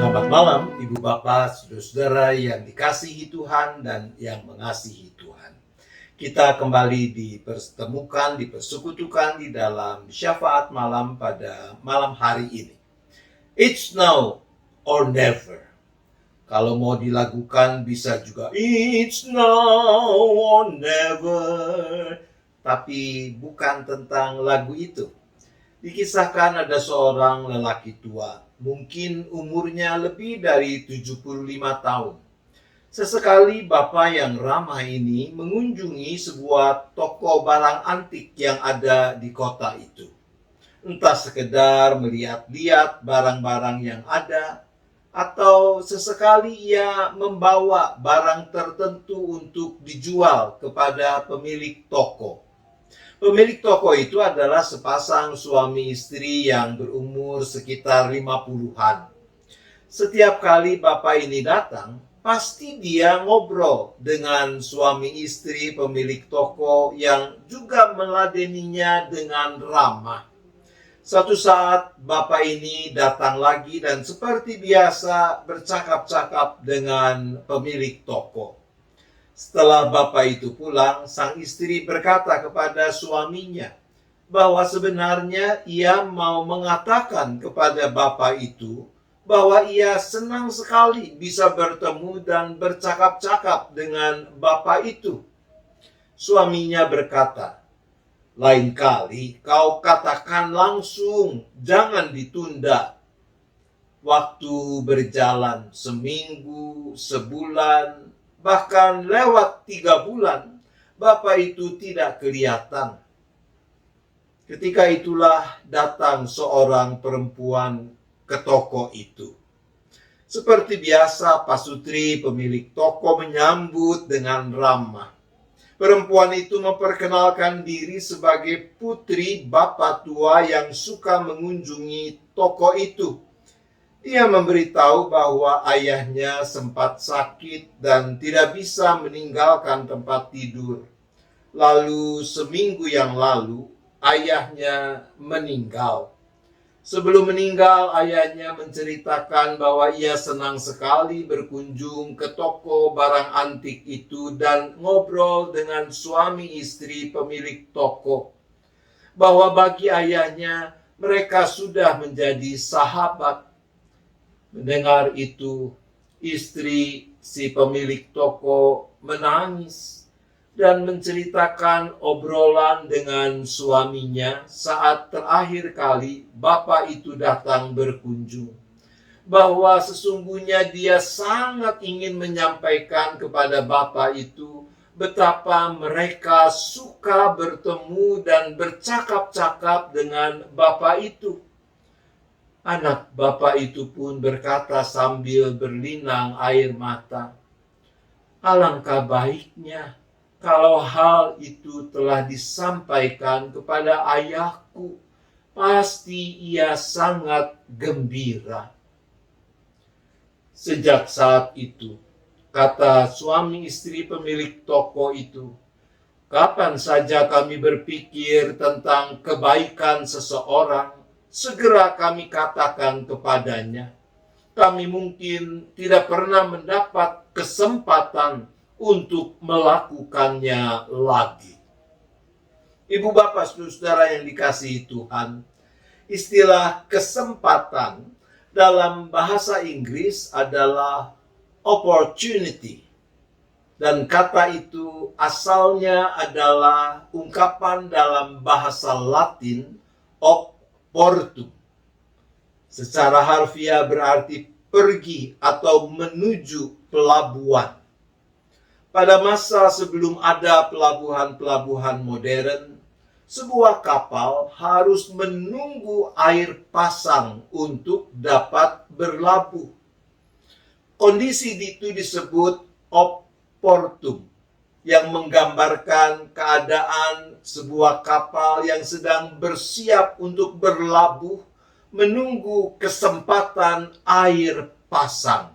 Selamat malam, Ibu Bapak, saudara-saudara yang dikasihi Tuhan dan yang mengasihi Tuhan. Kita kembali dipertemukan, dipersekutukan di dalam syafaat malam pada malam hari ini. It's now or never. Kalau mau dilakukan bisa juga it's now or never. Tapi bukan tentang lagu itu. Dikisahkan ada seorang lelaki tua, mungkin umurnya lebih dari 75 tahun. Sesekali bapak yang ramah ini mengunjungi sebuah toko barang antik yang ada di kota itu. Entah sekedar melihat-lihat barang-barang yang ada, atau sesekali ia membawa barang tertentu untuk dijual kepada pemilik toko. Pemilik toko itu adalah sepasang suami istri yang berumur sekitar 50-an. Setiap kali bapak ini datang, pasti dia ngobrol dengan suami istri pemilik toko yang juga meladeninya dengan ramah. Suatu saat bapak ini datang lagi dan seperti biasa bercakap-cakap dengan pemilik toko. Setelah bapak itu pulang, sang istri berkata kepada suaminya bahwa sebenarnya ia mau mengatakan kepada bapak itu bahwa ia senang sekali bisa bertemu dan bercakap-cakap dengan bapak itu. Suaminya berkata, "Lain kali kau katakan langsung, jangan ditunda. Waktu berjalan seminggu, sebulan, bahkan lewat 3 bulan, bapak itu tidak kelihatan." Ketika itulah datang seorang perempuan ke toko itu. Seperti biasa, Pasutri pemilik toko menyambut dengan ramah. Perempuan itu memperkenalkan diri sebagai putri bapak tua yang suka mengunjungi toko itu. Dia memberitahu bahwa ayahnya sempat sakit dan tidak bisa meninggalkan tempat tidur. Lalu seminggu yang lalu, ayahnya meninggal. Sebelum meninggal, ayahnya menceritakan bahwa ia senang sekali berkunjung ke toko barang antik itu dan ngobrol dengan suami istri pemilik toko. Bahwa bagi ayahnya, mereka sudah menjadi sahabat. Mendengar itu, istri si pemilik toko menangis dan menceritakan obrolan dengan suaminya saat terakhir kali bapak itu datang berkunjung. Bahwa sesungguhnya dia sangat ingin menyampaikan kepada bapak itu betapa mereka suka bertemu dan bercakap-cakap dengan bapak itu. Anak bapak itu pun berkata sambil berlinang air mata, "Alangkah baiknya kalau hal itu telah disampaikan kepada ayahku, pasti ia sangat gembira." Sejak saat itu, kata suami istri pemilik toko itu, "Kapan saja kami berpikir tentang kebaikan seseorang, segera kami katakan kepadanya. Kami mungkin tidak pernah mendapat kesempatan untuk melakukannya lagi." Ibu bapak saudara yang dikasihi Tuhan, istilah kesempatan dalam bahasa Inggris adalah opportunity. Dan kata itu asalnya adalah ungkapan dalam bahasa Latin opportum. Secara harfiah berarti pergi atau menuju pelabuhan. Pada masa sebelum ada pelabuhan-pelabuhan modern, sebuah kapal harus menunggu air pasang untuk dapat berlabuh. Kondisi itu disebut opportum, yang menggambarkan keadaan sebuah kapal yang sedang bersiap untuk berlabuh, menunggu kesempatan air pasang.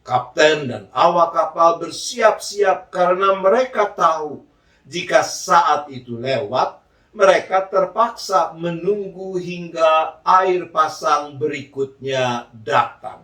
Kapten dan awak kapal bersiap-siap karena mereka tahu jika saat itu lewat, mereka terpaksa menunggu hingga air pasang berikutnya datang.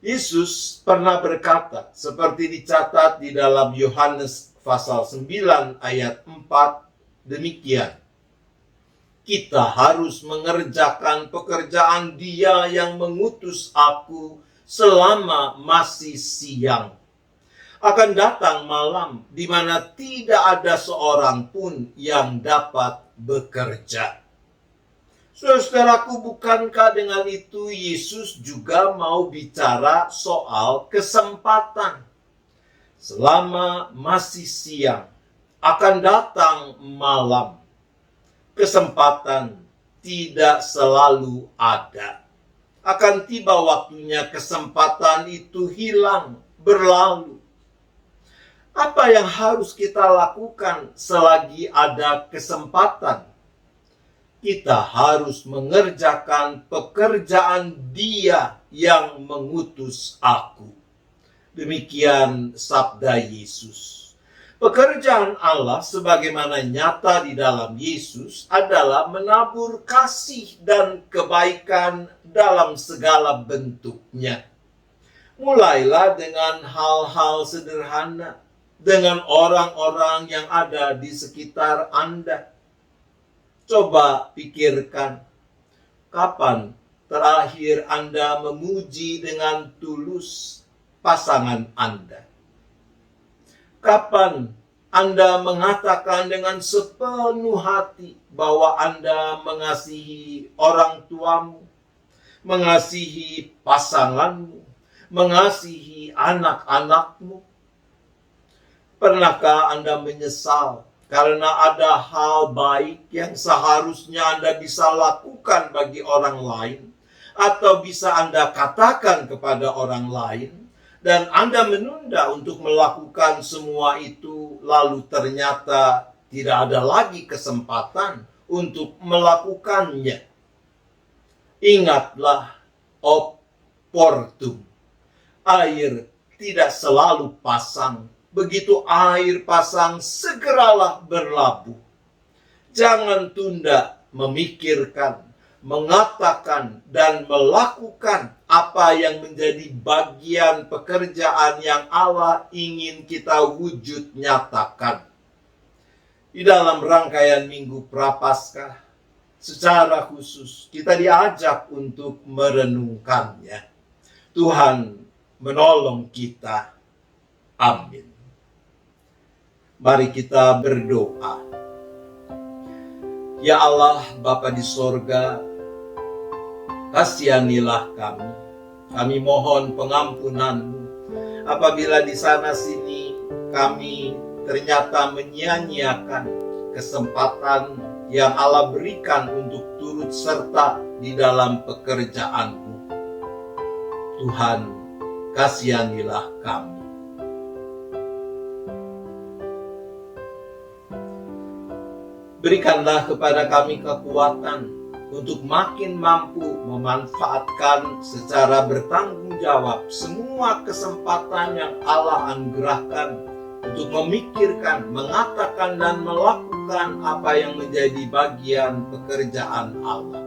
Yesus pernah berkata, seperti dicatat di dalam Yohanes pasal 9 ayat 4, demikian. Kita harus mengerjakan pekerjaan Dia yang mengutus aku selama masih siang. Akan datang malam di mana tidak ada seorang pun yang dapat bekerja. Saudaraku, bukankah dengan itu Yesus juga mau bicara soal kesempatan? Selama masih siang, akan datang malam. Kesempatan tidak selalu ada. Akan tiba waktunya kesempatan itu hilang, berlalu. Apa yang harus kita lakukan selagi ada kesempatan? Kita harus mengerjakan pekerjaan Dia yang mengutus aku. Demikian sabda Yesus. Pekerjaan Allah sebagaimana nyata di dalam Yesus adalah menabur kasih dan kebaikan dalam segala bentuknya. Mulailah dengan hal-hal sederhana, dengan orang-orang yang ada di sekitar Anda. Coba pikirkan, kapan terakhir Anda memuji dengan tulus pasangan Anda? Kapan Anda mengatakan dengan sepenuh hati bahwa Anda mengasihi orang tuamu, mengasihi pasanganmu, mengasihi anak-anakmu? Pernahkah Anda menyesal karena ada hal baik yang seharusnya Anda bisa lakukan bagi orang lain, atau bisa Anda katakan kepada orang lain, dan Anda menunda untuk melakukan semua itu, lalu ternyata tidak ada lagi kesempatan untuk melakukannya? Ingatlah, oportum. Air tidak selalu pasang. Begitu air pasang, segeralah berlabuh. Jangan tunda memikirkan, mengatakan, dan melakukan apa yang menjadi bagian pekerjaan yang Allah ingin kita wujud nyatakan. Di dalam rangkaian Minggu Prapaskah, secara khusus kita diajak untuk merenungkannya. Tuhan menolong kita. Amin. Mari kita berdoa. Ya Allah, Bapa di sorga, kasihanilah kami. Kami mohon pengampunan-Mu apabila di sana sini kami ternyata menyia-nyiakan kesempatan yang Allah berikan untuk turut serta di dalam pekerjaan-Mu. Tuhan, kasihanilah kami. Berikanlah kepada kami kekuatan untuk makin mampu memanfaatkan secara bertanggung jawab semua kesempatan yang Allah anugerahkan untuk memikirkan, mengatakan, dan melakukan apa yang menjadi bagian pekerjaan Allah.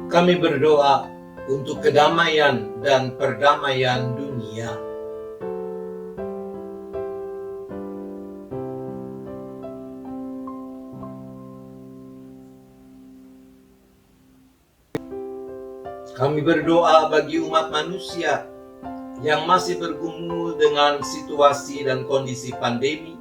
Kami berdoa untuk kedamaian dan perdamaian dunia. Kami berdoa bagi umat manusia yang masih bergumul dengan situasi dan kondisi pandemi,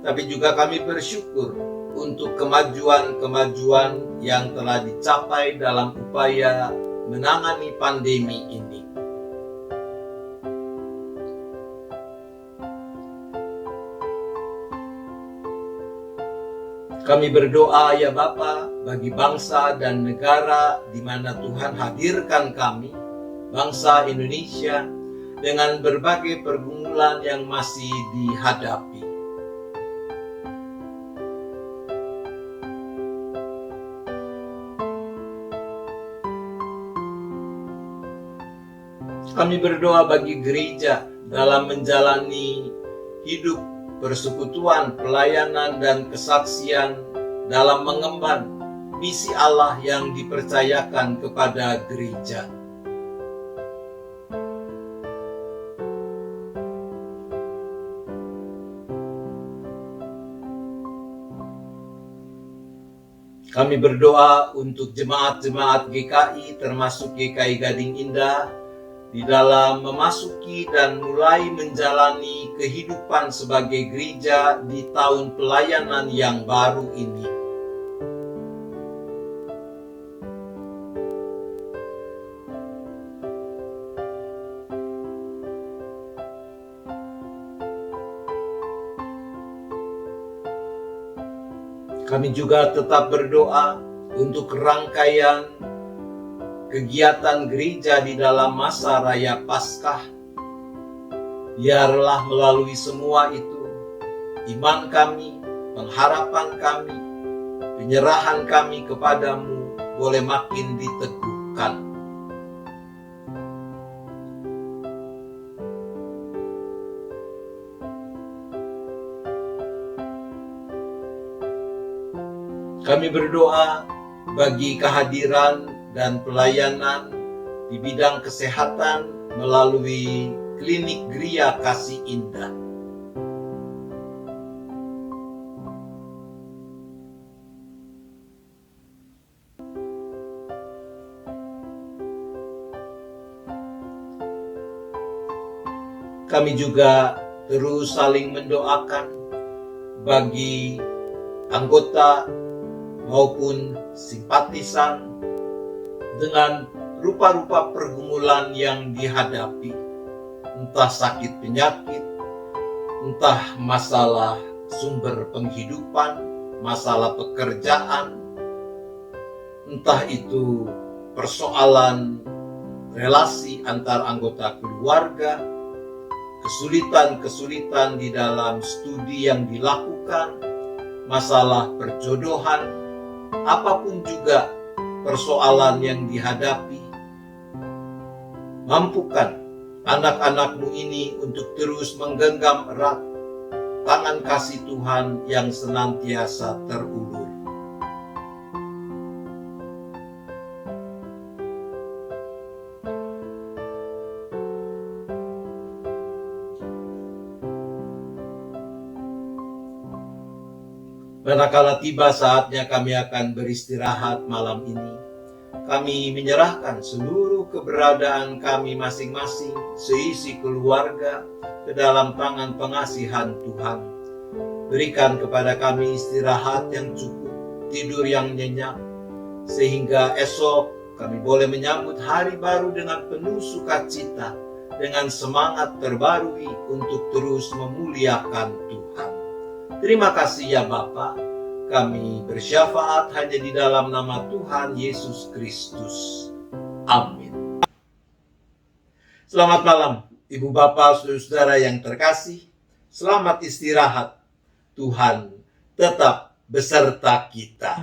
tapi juga kami bersyukur untuk kemajuan-kemajuan yang telah dicapai dalam upaya menangani pandemi ini. Kami berdoa ya Bapa bagi bangsa dan negara di mana Tuhan hadirkan kami, bangsa Indonesia, dengan berbagai pergumulan yang masih dihadapi. Kami berdoa bagi gereja dalam menjalani hidup persekutuan, pelayanan, dan kesaksian dalam mengemban misi Allah yang dipercayakan kepada gereja. Kami berdoa untuk jemaat-jemaat GKI termasuk GKI Gading Indah di dalam memasuki dan mulai menjalani kehidupan sebagai gereja di tahun pelayanan yang baru ini. Kami juga tetap berdoa untuk rangkaian kegiatan gereja di dalam masa Raya Paskah. Biarlah melalui semua itu, iman kami, pengharapan kami, penyerahan kami kepadamu boleh makin diteguhkan. Kami berdoa bagi kehadiran dan pelayanan di bidang kesehatan melalui klinik Gria Kasih Indah. Kami juga terus saling mendoakan bagi anggota maupun simpatisan dengan rupa-rupa pergumulan yang dihadapi, entah sakit penyakit, entah masalah sumber penghidupan, masalah pekerjaan, entah itu persoalan relasi antar anggota keluarga, kesulitan-kesulitan di dalam studi yang dilakukan, masalah perjodohan, apapun juga persoalan yang dihadapi. Mampukan anak-anakmu ini untuk terus menggenggam erat tangan kasih Tuhan yang senantiasa terulur. Manakala tiba saatnya kami akan beristirahat malam ini, kami menyerahkan seluruh keberadaan kami masing-masing, seisi keluarga, ke dalam tangan pengasihan Tuhan. Berikan kepada kami istirahat yang cukup, tidur yang nyenyak, sehingga esok kami boleh menyambut hari baru dengan penuh sukacita, dengan semangat terbarui untuk terus memuliakan Tuhan. Terima kasih ya Bapa, kami bersyafaat hanya di dalam nama Tuhan Yesus Kristus. Amin. Selamat malam, Ibu Bapak, Saudara-saudara yang terkasih. Selamat istirahat. Tuhan tetap beserta kita.